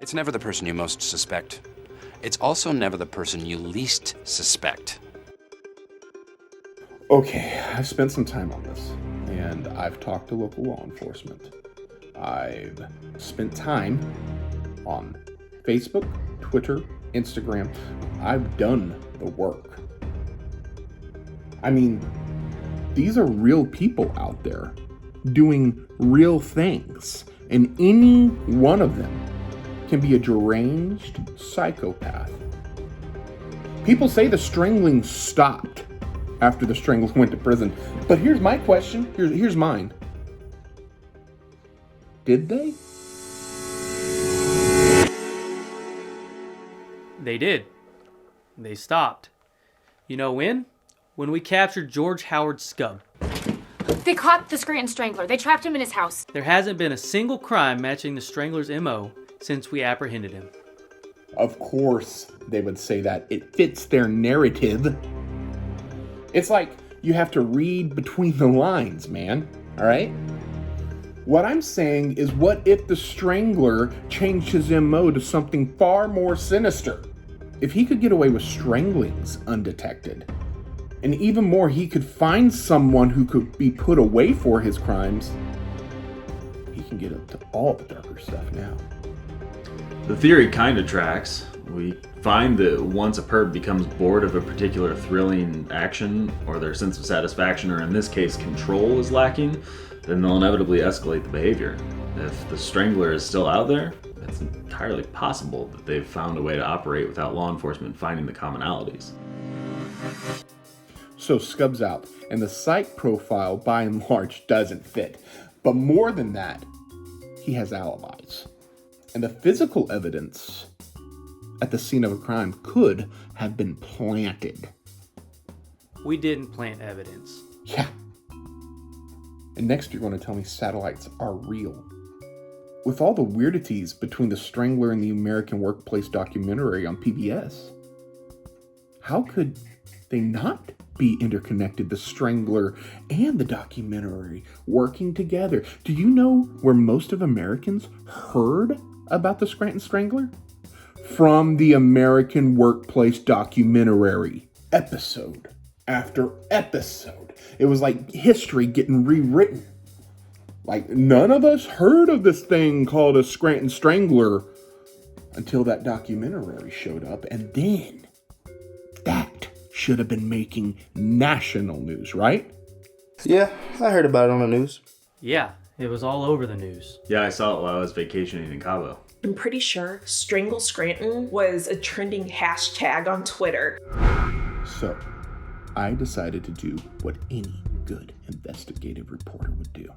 It's never the person you most suspect. It's also never the person you least suspect. Okay, I've spent some time on this, and I've talked to local law enforcement. I've spent time on Facebook, Twitter, Instagram. I've done the work. I mean, these are real people out there doing real things, and any one of them can be a deranged psychopath. People say the strangling stopped after the Stranglers went to prison, but here's my question. Here's mine. Did they? They did. They stopped. You know when? When we captured George Howard Skub. They caught the Scranton Strangler. They trapped him in his house. There hasn't been a single crime matching the Strangler's MO since we apprehended him. Of course they would say that. It fits their narrative. It's like you have to read between the lines, man. All right? What I'm saying is, what if the Strangler changed his MO to something far more sinister? If he could get away with stranglings undetected, and even more, he could find someone who could be put away for his crimes, he can get up to all the darker stuff now. The theory kind of tracks. We find that once a perp becomes bored of a particular thrilling action, or their sense of satisfaction, or in this case control, is lacking, then they'll inevitably escalate the behavior. If the Strangler is still out there, it's entirely possible that they've found a way to operate without law enforcement finding the commonalities. So Skub's out, and the psych profile by and large doesn't fit. But more than that, he has alibis. And the physical evidence at the scene of a crime could have been planted. We didn't plant evidence. Yeah. And next you're going to tell me satellites are real. With all the weirdities between the Strangler and the American Workplace documentary on PBS, how could they not be interconnected, the Strangler and the documentary working together? Do you know where most of Americans heard about the Scranton Strangler? From the American Workplace documentary. Episode after episode. It was like history getting rewritten. Like, none of us heard of this thing called a Scranton Strangler until that documentary showed up, and then that should have been making national news, right? Yeah, I heard about it on the news. Yeah, it was all over the news. Yeah, I saw it while I was vacationing in Cabo. I'm pretty sure Strangle Scranton was a trending hashtag on Twitter. So, I decided to do what any good investigative reporter would do.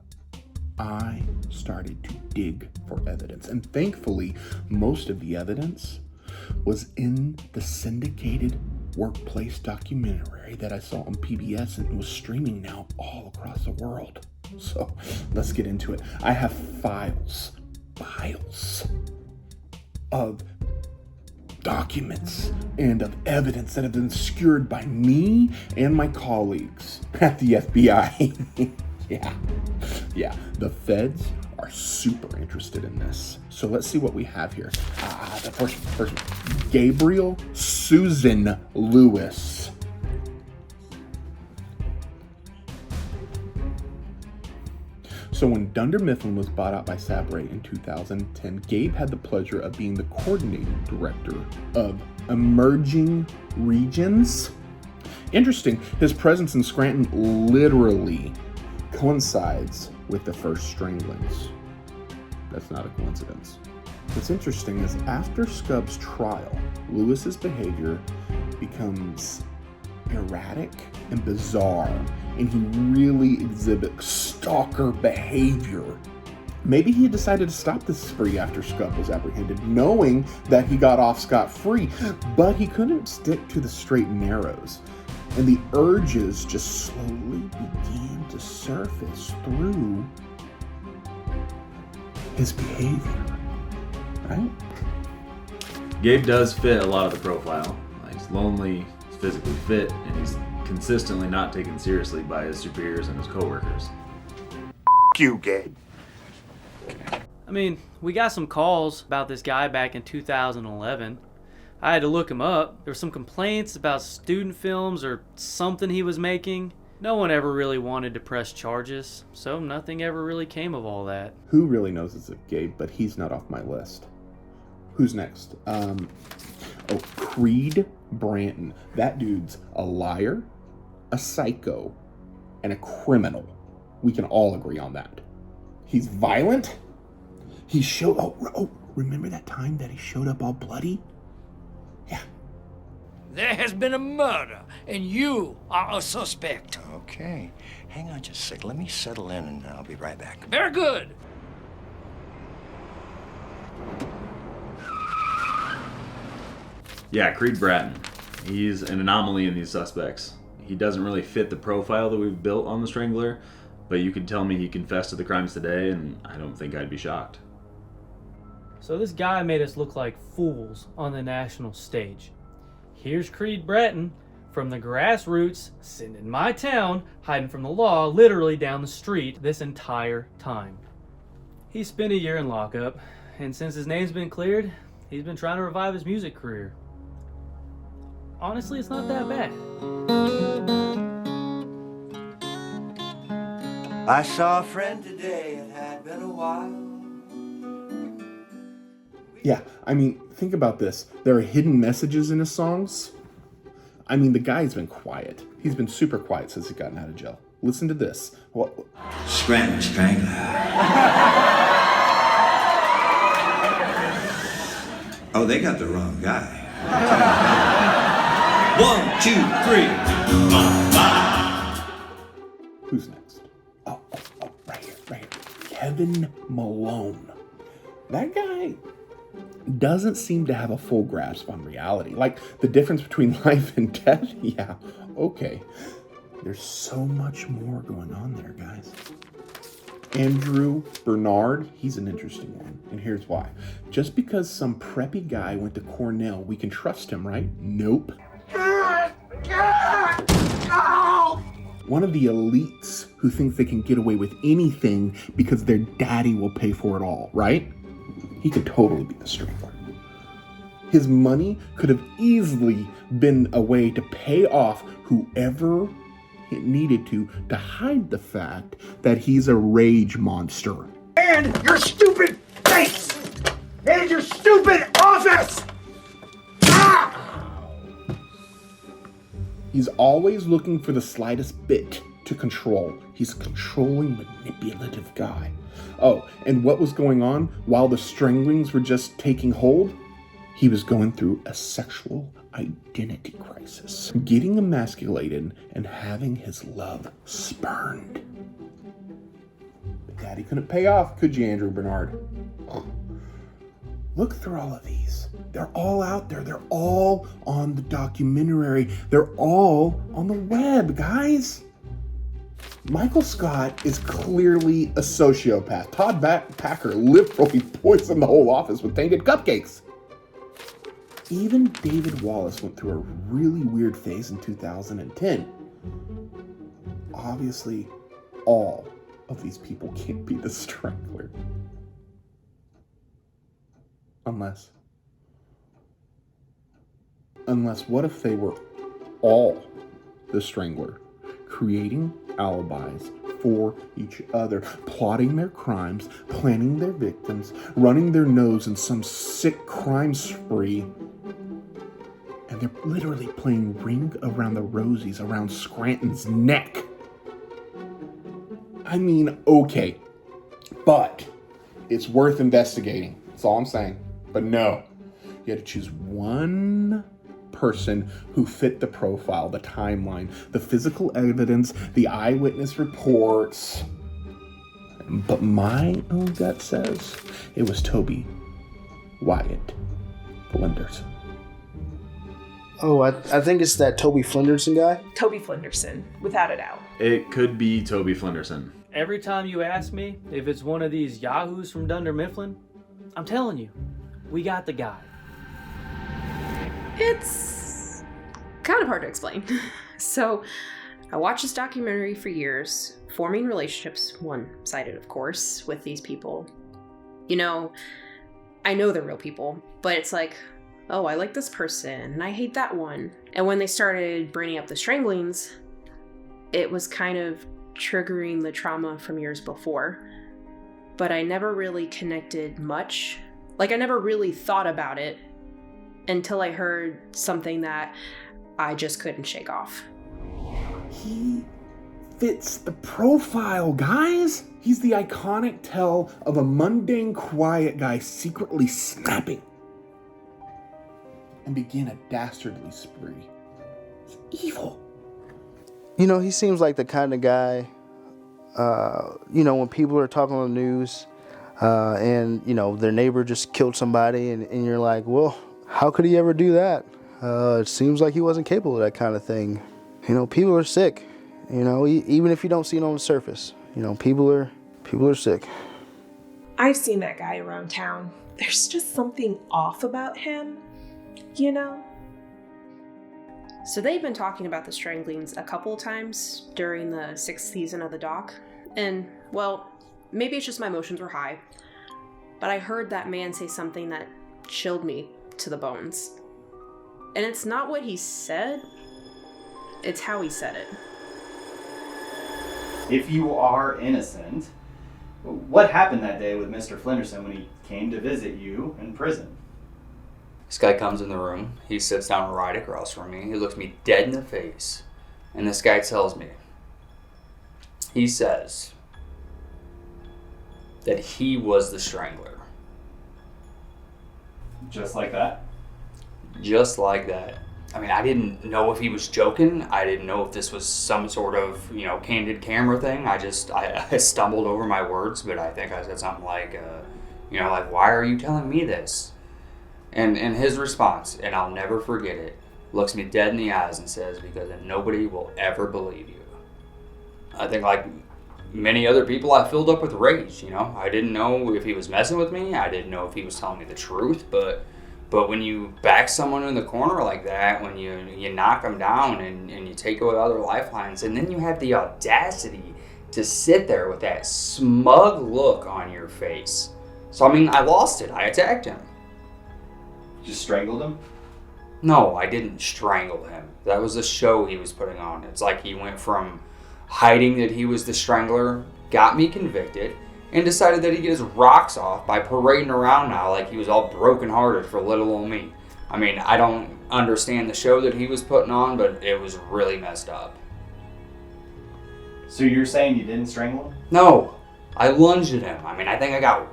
I started to dig for evidence, and thankfully, most of the evidence was in the syndicated Workplace documentary that I saw on PBS, and it was streaming now all across the world. So, let's get into it. I have files of documents and of evidence that have been secured by me and my colleagues at the FBI. Yeah, the feds are super interested in this. So let's see what we have here. The first one, Gabriel Susan Lewis. So when Dunder Mifflin was bought out by Sabre in 2010, Gabe had the pleasure of being the coordinating director of Emerging Regions. Interesting, his presence in Scranton literally coincides with the first stranglings. That's not a coincidence. What's interesting is after Skub's trial, Lewis's behavior becomes erratic and bizarre, and he really exhibits stalker behavior. Maybe he decided to stop this spree after Skub was apprehended, knowing that he got off scot-free, but he couldn't stick to the straight and narrows, and the urges just slowly began to surface through his behavior, right? Gabe does fit a lot of the profile. He's lonely, he's physically fit, and he's consistently not taken seriously by his superiors and his coworkers. You, Gabe. I mean, we got some calls about this guy back in 2011. I had to look him up. There were some complaints about student films or something he was making. No one ever really wanted to press charges, so nothing ever really came of all that. Who really knows is Gabe, but he's not off my list. Who's next? Creed Bratton. That dude's a liar, a psycho, and a criminal. We can all agree on that. He's violent. He showed... remember that time that he showed up all bloody? Yeah. There has been a murder, and you are a suspect. Okay. Hang on just a sec. Let me settle in, and I'll be right back. Very good. Yeah, Creed Bratton. He's an anomaly in these suspects. He doesn't really fit the profile that we've built on the Strangler, but you could tell me he confessed to the crimes today, and I don't think I'd be shocked. So this guy made us look like fools on the national stage. Here's Creed Bratton from the grassroots, sitting in my town, hiding from the law, literally down the street this entire time. He spent a year in lockup, and since his name's been cleared, he's been trying to revive his music career. Honestly, it's not that bad. I saw a friend today. It had been a while. Yeah, I mean, think about this. There are hidden messages in his songs. I mean, the guy's been quiet. He's been super quiet since he gotten out of jail. Listen to this. What? Scranton Strangler. Oh, they got the wrong guy. 1, 2, 3. Who's next? Oh, right here. Kevin Malone. That guy doesn't seem to have a full grasp on reality. Like, the difference between life and death, yeah, okay. There's so much more going on there, guys. Andrew Bernard, he's an interesting one, and here's why. Just because some preppy guy went to Cornell, we can trust him, right? Nope. One of the elites who thinks they can get away with anything because their daddy will pay for it all, right? He could totally be the Strangler. His money could have easily been a way to pay off whoever it needed to hide the fact that he's a rage monster. And your stupid face! And your stupid office! He's always looking for the slightest bit to control. He's a controlling, manipulative guy. Oh, and what was going on while the stranglings were just taking hold? He was going through a sexual identity crisis, getting emasculated and having his love spurned. But Daddy couldn't pay off, could you, Andrew Bernard? Look through all of these. They're all out there. They're all on the documentary. They're all on the web, guys. Michael Scott is clearly a sociopath. Todd Packer literally poisoned the whole office with tainted cupcakes. Even David Wallace went through a really weird phase in 2010. Obviously, all of these people can't be the Strangler. Unless what if they were all the Strangler, creating alibis for each other, plotting their crimes, planning their victims, running their nose in some sick crime spree, and they're literally playing Ring Around the Rosies around Scranton's neck. I mean, okay, but it's worth investigating. That's all I'm saying. But no, you had to choose one person who fit the profile, the timeline, the physical evidence, the eyewitness reports. But my own gut says it was Toby Wyatt Flenderson. Oh, I think it's that Toby Flenderson guy. Toby Flenderson, without a doubt. It could be Toby Flenderson. Every time you ask me if it's one of these yahoos from Dunder Mifflin, I'm telling you, we got the guy. It's kind of hard to explain. So I watched this documentary for years, forming relationships, one-sided of course, with these people. You know, I know they're real people, but it's like, oh, I like this person and I hate that one. And when they started bringing up the stranglings, it was kind of triggering the trauma from years before. But I never really connected much. Like, I never really thought about it until I heard something that I just couldn't shake off. He fits the profile, guys. He's the iconic tell of a mundane, quiet guy secretly snapping and begin a dastardly spree. He's evil. You know, he seems like the kind of guy, when people are talking on the news and, their neighbor just killed somebody and you're like, well, how could he ever do that? It seems like he wasn't capable of that kind of thing. People are sick, even if you don't see it on the surface. People are sick. I've seen that guy around town. There's just something off about him, So they've been talking about the stranglings a couple of times during the 6th season of the doc. And, well, maybe it's just my emotions were high. But I heard that man say something that chilled me to the bones. And it's not what he said, it's how he said it. If you are innocent, what happened that day with Mr. Flenderson when he came to visit you in prison? This guy comes in the room, he sits down right across from me, he looks me dead in the face, and this guy tells me, he says that he was the strangler. Just like that? Just like that. I mean, I didn't know if he was joking. I didn't know if this was some sort of, candid camera thing. I stumbled over my words, but I think I said something like, why are you telling me this? And his response, and I'll never forget it, looks me dead in the eyes and says, because nobody will ever believe you. I think like many other people, I filled up with rage, I didn't know if he was messing with me. I didn't know if he was telling me the truth, but when you back someone in the corner like that, when you knock them down and you take away other lifelines, and then you have the audacity to sit there with that smug look on your face. So, I lost it. I attacked him. Just strangled him? No, I didn't strangle him. That was the show he was putting on. It's like he went from hiding that he was the strangler, got me convicted, and decided that he'd get his rocks off by parading around now like he was all brokenhearted for little old me. I don't understand the show that he was putting on, but it was really messed up. So you're saying you didn't strangle him? No, I lunged at him. I think I got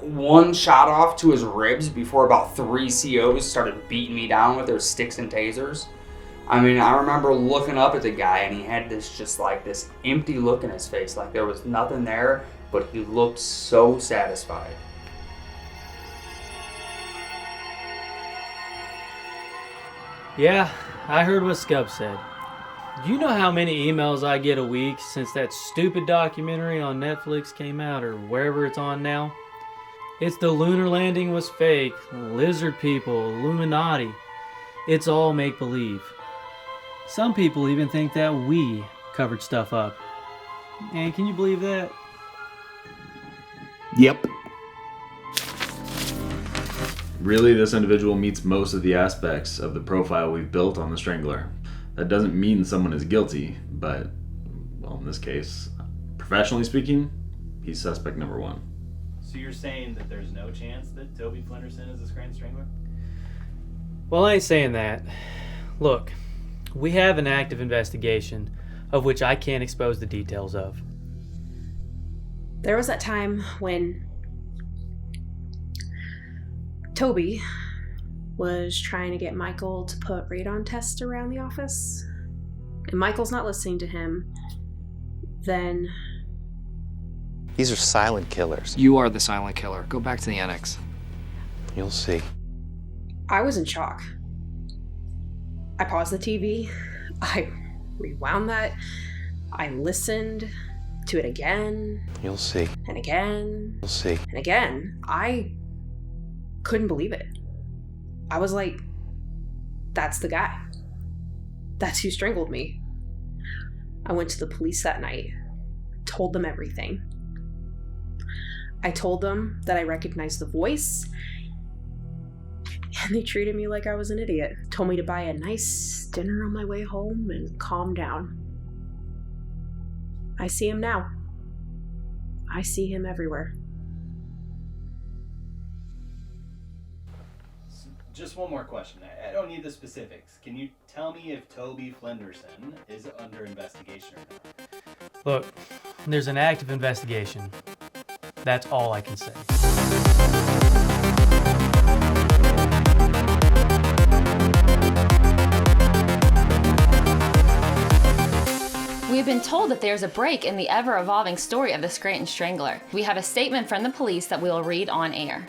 one shot off to his ribs before about 3 COs started beating me down with their sticks and tasers. I remember looking up at the guy and he had this empty look in his face, like there was nothing there, but he looked so satisfied. Yeah, I heard what Skub said. Do you know how many emails I get a week since that stupid documentary on Netflix came out, or wherever it's on now? It's the lunar landing was fake, lizard people, Illuminati. It's all make-believe. Some people even think that we covered stuff up. And can you believe that? Yep. Really, this individual meets most of the aspects of the profile we've built on the Strangler. That doesn't mean someone is guilty, but, well, in this case, professionally speaking, he's suspect number 1. So you're saying that there's no chance that Toby Flenderson is a Scranton Strangler? Well, I ain't saying that. Look, we have an active investigation of which I can't expose the details of. There was that time when Toby was trying to get Michael to put radon tests around the office, and Michael's not listening to him. Then these are silent killers. You are the silent killer. Go back to the annex. You'll see. I was in shock. I paused the TV. I rewound that. I listened to it again. You'll see. And again. You'll see. And again. I couldn't believe it. I was like, that's the guy. That's who strangled me. I went to the police that night, told them everything. I told them that I recognized the voice, and they treated me like I was an idiot. Told me to buy a nice dinner on my way home and calm down. I see him now. I see him everywhere. Just one more question. I don't need the specifics. Can you tell me if Toby Flenderson is under investigation or not? Look, there's an active investigation. That's all I can say. We've been told that there's a break in the ever-evolving story of the Scranton Strangler. We have a statement from the police that we will read on air.